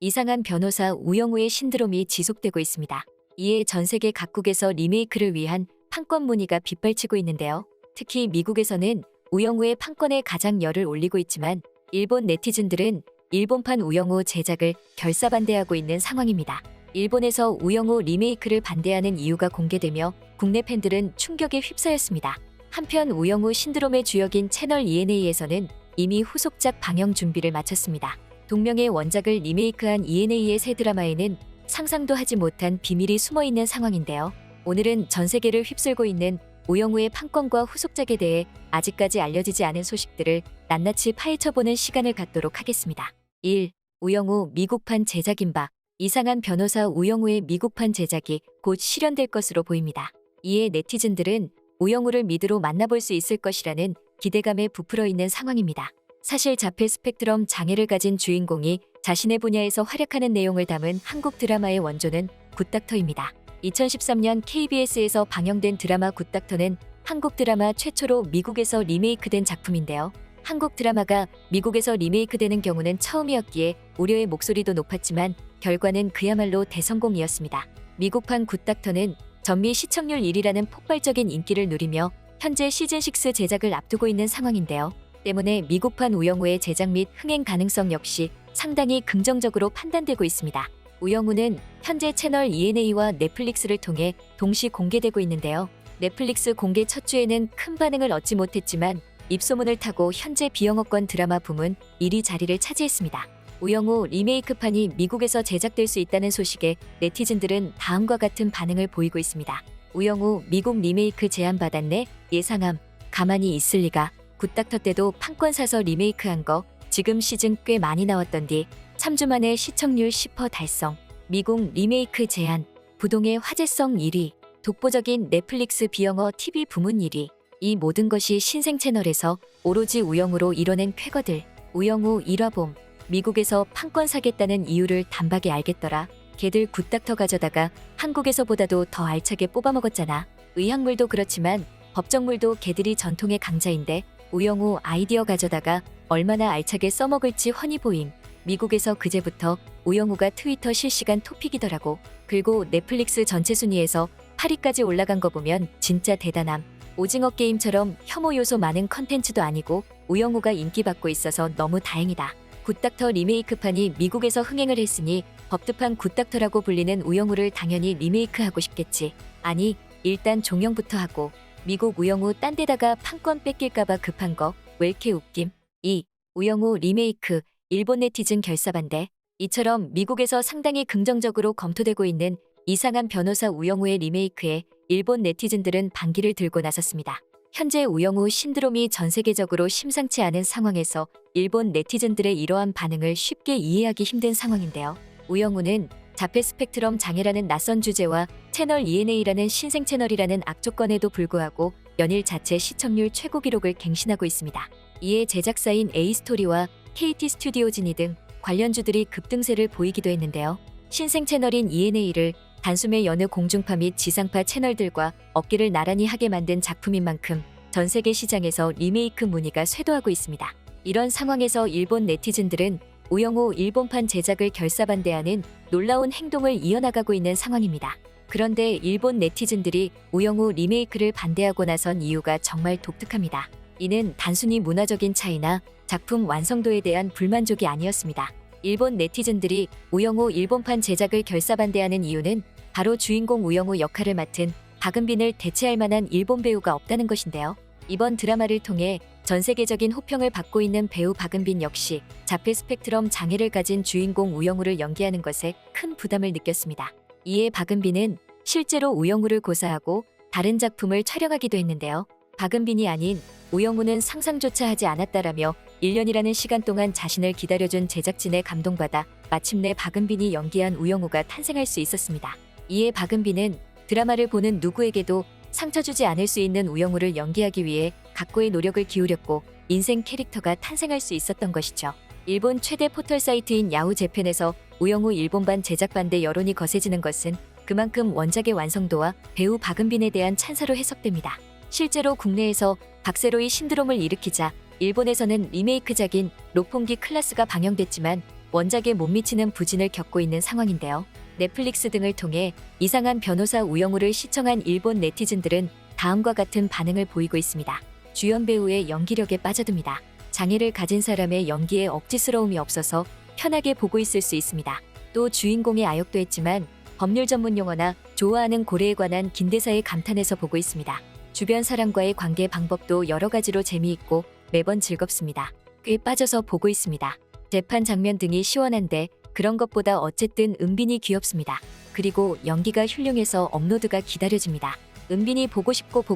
이상한 변호사 우영우의 신드롬이 지속되고 있습니다. 이에 전 세계 각국에서 리메이크를 위한 판권 문의가 빗발치고 있는데요. 특히 미국에서는 우영우의 판권에 가장 열을 올리고 있지만 일본 네티즌들은 일본판 우영우 제작을 결사반대하고 있는 상황입니다. 일본에서 우영우 리메이크를 반대하는 이유가 공개되며 국내 팬들은 충격에 휩싸였습니다. 한편 우영우 신드롬의 주역인 채널 ENA에서는 이미 후속작 방영 준비를 마쳤습니다. 동명의 원작을 리메이크한 ENA의 새 드라마에는 상상도 하지 못한 비밀이 숨어있는 상황인데요. 오늘은 전 세계를 휩쓸고 있는 우영우의 판권과 후속작에 대해 아직까지 알려지지 않은 소식들을 낱낱이 파헤쳐보는 시간을 갖도록 하겠습니다. 1. 우영우 미국판 제작 임박. 이상한 변호사 우영우의 미국판 제작이 곧 실현될 것으로 보입니다. 이에 네티즌들은 우영우를 미드로 만나볼 수 있을 것이라는 기대감에 부풀어 있는 상황입니다. 사실 자폐 스펙트럼 장애를 가진 주인공이 자신의 분야에서 활약하는 내용을 담은 한국 드라마의 원조는 굿닥터입니다. 2013년 KBS에서 방영된 드라마 굿닥터는 한국 드라마 최초로 미국에서 리메이크된 작품인데요. 한국 드라마가 미국에서 리메이크되는 경우는 처음이었기에 우려의 목소리도 높았지만 결과는 그야말로 대성공이었습니다. 미국판 굿닥터는 전미 시청률 1위라는 폭발적인 인기를 누리며 현재 시즌6 제작을 앞두고 있는 상황인데요. 때문에 미국판 우영우의 제작 및 흥행 가능성 역시 상당히 긍정적으로 판단되고 있습니다. 우영우는 현재 채널 ENA와 넷플릭스를 통해 동시 공개되고 있는데요. 넷플릭스 공개 첫 주에는 큰 반응을 얻지 못했지만 입소문을 타고 현재 비영어권 드라마 부문 1위 자리를 차지했습니다. 우영우 리메이크판이 미국에서 제작될 수 있다는 소식에 네티즌들은 다음과 같은 반응을 보이고 있습니다. 우영우 미국 리메이크 제안받았네? 예상함. 가만히 있을 리가. 굿닥터 때도 판권 사서 리메이크한 거 지금 시즌 꽤 많이 나왔던디 3주 만에 시청률 10% 달성. 미국 리메이크 제안. 부동의 화제성 1위. 독보적인 넷플릭스 비영어 TV 부문 1위. 이 모든 것이 신생 채널에서 오로지 우영우로 이뤄낸 쾌거들. 우영우 1화봄. 미국에서 판권 사겠다는 이유를 단박에 알겠더라. 걔들 굿닥터 가져다가 한국에서보다도 더 알차게 뽑아먹었잖아. 의학물도 그렇지만 법정물도 걔들이 전통의 강자인데 우영우 아이디어 가져다가 얼마나 알차게 써먹을지 훤히 보임. 미국에서 그제부터 우영우가 트위터 실시간 토픽이더라고. 그리고 넷플릭스 전체 순위에서 8위까지 올라간 거 보면 진짜 대단함. 오징어 게임처럼 혐오 요소 많은 컨텐츠도 아니고 우영우가 인기받고 있어서 너무 다행이다. 굿닥터 리메이크판이 미국에서 흥행을 했으니 법드판 굿닥터라고 불리는 우영우를 당연히 리메이크하고 싶겠지. 아니, 일단 종영부터 하고 미국 우영우 딴 데다가 판권 뺏길까봐 급한 거 왜 이렇게 웃김? 2. 우영우 리메이크, 일본 네티즌 결사반대. 이처럼 미국에서 상당히 긍정적으로 검토되고 있는 이상한 변호사 우영우의 리메이크에 일본 네티즌들은 반기를 들고 나섰습니다. 현재 우영우 신드롬이 전 세계적으로 심상치 않은 상황에서 일본 네티즌들의 이러한 반응을 쉽게 이해하기 힘든 상황인데요. 우영우는 자폐 스펙트럼 장애라는 낯선 주제와 채널 ENA라는 신생 채널이라는 악조건에도 불구하고 연일 자체 시청률 최고 기록을 갱신하고 있습니다. 이에 제작사인 A스토리와 KT 스튜디오지니 등 관련주들이 급등세를 보이기도 했는데요. 신생 채널인 ENA를 단숨에 여느 공중파 및 지상파 채널들과 어깨를 나란히 하게 만든 작품인 만큼 전 세계 시장에서 리메이크 문의가 쇄도하고 있습니다. 이런 상황에서 일본 네티즌들은 우영우 일본판 제작을 결사반대하는 놀라운 행동을 이어나가고 있는 상황입니다. 그런데 일본 네티즌들이 우영우 리메이크를 반대하고 나선 이유가 정말 독특합니다. 이는 단순히 문화적인 차이나 작품 완성도에 대한 불만족이 아니었습니다. 일본 네티즌들이 우영우 일본판 제작을 결사반대하는 이유는 바로 주인공 우영우 역할을 맡은 박은빈을 대체할 만한 일본 배우가 없다는 것인데요. 이번 드라마를 통해 전 세계적인 호평을 받고 있는 배우 박은빈 역시 자폐 스펙트럼 장애를 가진 주인공 우영우를 연기하는 것에 큰 부담을 느꼈습니다. 이에 박은빈은 실제로 우영우를 고사하고 다른 작품을 촬영하기도 했는데요. 박은빈이 아닌 우영우는 상상조차 하지 않았다라며 1년이라는 시간 동안 자신을 기다려준 제작진에 감동받아 마침내 박은빈이 연기한 우영우가 탄생할 수 있었습니다. 이에 박은빈은 드라마를 보는 누구에게도 상처 주지 않을 수 있는 우영우를 연기하기 위해 각고의 노력을 기울였고 인생 캐릭터가 탄생할 수 있었던 것이죠. 일본 최대 포털 사이트인 야후 재팬에서 우영우 일본반 제작 반대 여론이 거세지는 것은 그만큼 원작의 완성도와 배우 박은빈에 대한 찬사로 해석됩니다. 실제로 국내에서 박세로의 신드롬을 일으키자 일본에서는 리메이크작인 록pongi 클라스가 방영됐지만 원작에 못 미치는 부진을 겪고 있는 상황인데요. 넷플릭스 등을 통해 이상한 변호사 우영우를 시청한 일본 네티즌들은 다음과 같은 반응을 보이고 있습니다. 주연 배우의 연기력에 빠져듭니다. 장애를 가진 사람의 연기에 억지스러움이 없어서 편하게 보고 있을 수 있습니다. 또 주인공의 아역도 했지만 법률 전문 용어나 좋아하는 고래에 관한 긴대사에 감탄해서 보고 있습니다. 주변 사람과의 관계 방법도 여러 가지로 재미있고 매번 즐겁습니다. 꽤 빠져서 보고 있습니다. 재판 장면 등이 시원한데 그런 것보다 어쨌든 은빈이 귀엽습니다. 그리고 연기가 훌륭해서 업로드가 기다려집니다. 은빈이 보고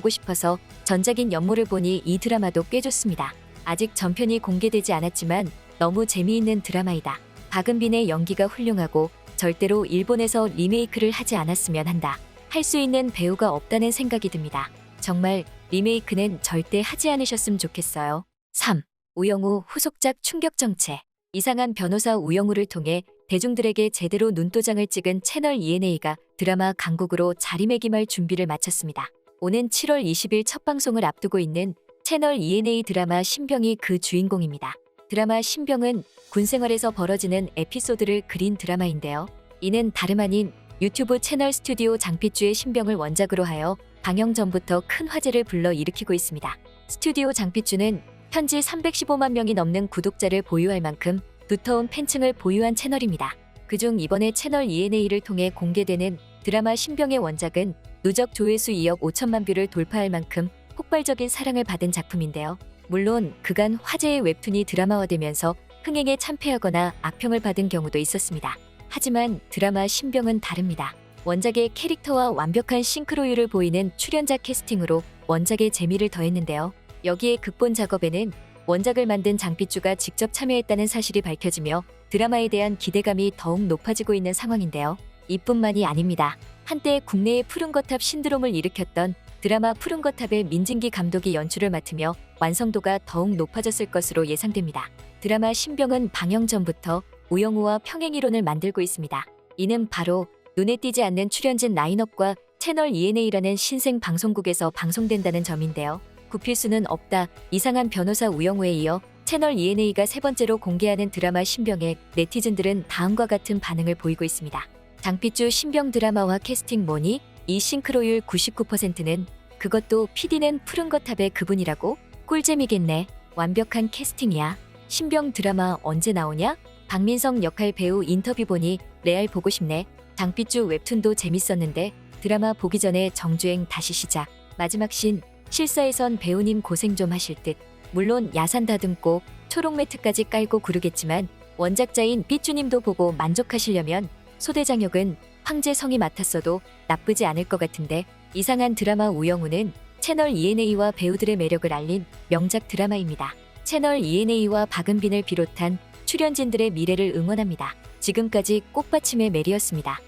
싶어서 전작인 연모를 보니 이 드라마도 꽤 좋습니다. 아직 전편이 공개되지 않았지만 너무 재미있는 드라마이다. 박은빈의 연기가 훌륭하고 절대로 일본에서 리메이크를 하지 않았으면 한다. 할 수 있는 배우가 없다는 생각이 듭니다. 정말 리메이크는 절대 하지 않으셨으면 좋겠어요. 3. 우영우 후속작 충격정체. 이상한 변호사 우영우를 통해 대중들에게 제대로 눈도장을 찍은 채널 ENA가 드라마 강국으로 자리매김할 준비를 마쳤습니다. 오는 7월 20일 첫 방송을 앞두고 있는 채널 ENA 드라마 신병이 그 주인공입니다. 드라마 신병은 군 생활에서 벌어지는 에피소드를 그린 드라마인데요. 이는 다름 아닌 유튜브 채널 스튜디오 장피쭈의 신병을 원작으로 하여 방영 전부터 큰 화제를 불러일으키고 있습니다. 스튜디오 장피쭈는 현지 315만 명이 넘는 구독자를 보유할 만큼 두터운 팬층을 보유한 채널입니다. 그중 이번에 채널 ENA를 통해 공개되는 드라마 신병의 원작은 누적 조회수 2억 5천만 뷰를 돌파할 만큼 폭발적인 사랑을 받은 작품인데요. 물론 그간 화제의 웹툰이 드라마화되면서 흥행에 참패하거나 악평을 받은 경우도 있었습니다. 하지만 드라마 신병은 다릅니다. 원작의 캐릭터와 완벽한 싱크로율을 보이는 출연자 캐스팅으로 원작의 재미를 더했는데요. 여기에 극본 작업에는 원작을 만든 장피쭈가 직접 참여했다는 사실이 밝혀지며 드라마에 대한 기대감이 더욱 높아지고 있는 상황인데요. 이뿐만이 아닙니다. 한때 국내의 푸른거탑 신드롬을 일으켰던 드라마 푸른거탑의 민진기 감독이 연출을 맡으며 완성도가 더욱 높아졌을 것으로 예상됩니다. 드라마 신병은 방영 전부터 우영우와 평행이론을 만들고 있습니다. 이는 바로 눈에 띄지 않는 출연진 라인업과 채널 ENA라는 신생 방송국에서 방송된다는 점인데요. 굽힐 수는 없다. 이상한 변호사 우영우에 이어 채널 ENA가 세 번째로 공개하는 드라마 신병에 네티즌들은 다음과 같은 반응을 보이고 있습니다. 장피쭈 신병 드라마와 캐스팅 뭐니? 이 싱크로율 99%는 그것도 PD는 푸른거탑의 그분이라고? 꿀잼이겠네. 완벽한 캐스팅이야. 신병 드라마 언제 나오냐? 박민성 역할 배우 인터뷰 보니 레알 보고 싶네. 장피쭈 웹툰도 재밌었는데 드라마 보기 전에 정주행 다시 시작. 마지막 신 실사에선 배우님 고생 좀 하실 듯. 물론 야산 다듬고 초록 매트까지 깔고 구르겠지만 원작자인 삐쭈님도 보고 만족하시려면 소대장 역은 황제성이 맡았어도 나쁘지 않을 것 같은데. 이상한 드라마 우영우는 채널 ENA와 배우들의 매력을 알린 명작 드라마입니다. 채널 ENA와 박은빈을 비롯한 출연진들의 미래를 응원합니다. 지금까지 꽃받침의 메리였습니다.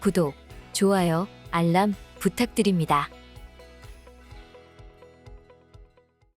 구독, 좋아요, 알람 부탁드립니다.